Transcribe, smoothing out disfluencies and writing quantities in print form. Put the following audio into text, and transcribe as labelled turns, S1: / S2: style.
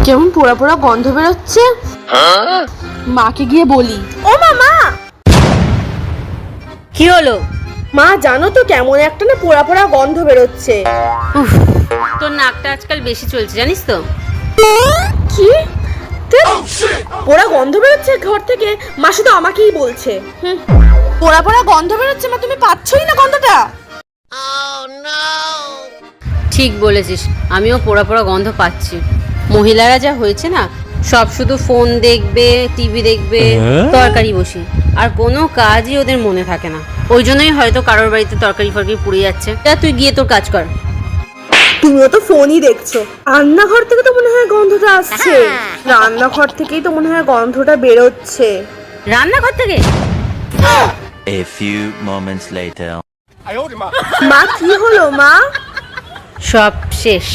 S1: কেমন পোড়া পোড়া গন্ধ বেরোচ্ছে। মাকে গিয়ে বলি, ও মা,
S2: কি হলো?
S1: মা জানো তো কেমন একটা না পোড়া পোড়া গন্ধ বেরোচ্ছে।
S2: উফ, তোর নাকটা আজকাল বেশি চলছে জানিস তো।
S1: কি? পোড়া গন্ধ বেরোচ্ছে ঘর থেকে? মা শুধু আমাকেই বলছে। পোড়া পোড়া গন্ধ বেরোচ্ছে মা, তুমি পাচ্ছই না গন্ধটা?
S2: ঠিক বলেছিস, আমিও পোড়া পোড়া গন্ধ পাচ্ছি। মহিলারা যা হয়েছে না, সব শুধু ফোন দেখবে, টিভি দেখবে, তরকারি বসি, আর কোনো কাজই ওদের মনে থাকে না। ওই জন্যই হয়তো কারোর বাড়িতে তরকারি ফরকারি পুড়ে যাচ্ছে। তা তুই গিয়ে তোর কাজ কর।
S1: তুমিও তো ফোনই দেখছো। রান্নাঘর থেকে তো মনে হয় গন্ধটা আসছে। রান্নাঘর থেকেই তো মনে হয় গন্ধটা বেরোচ্ছে।
S2: রান্নাঘর থেকে?
S3: A few moments later.
S1: মা কি হলো মা?
S2: সব শেষ।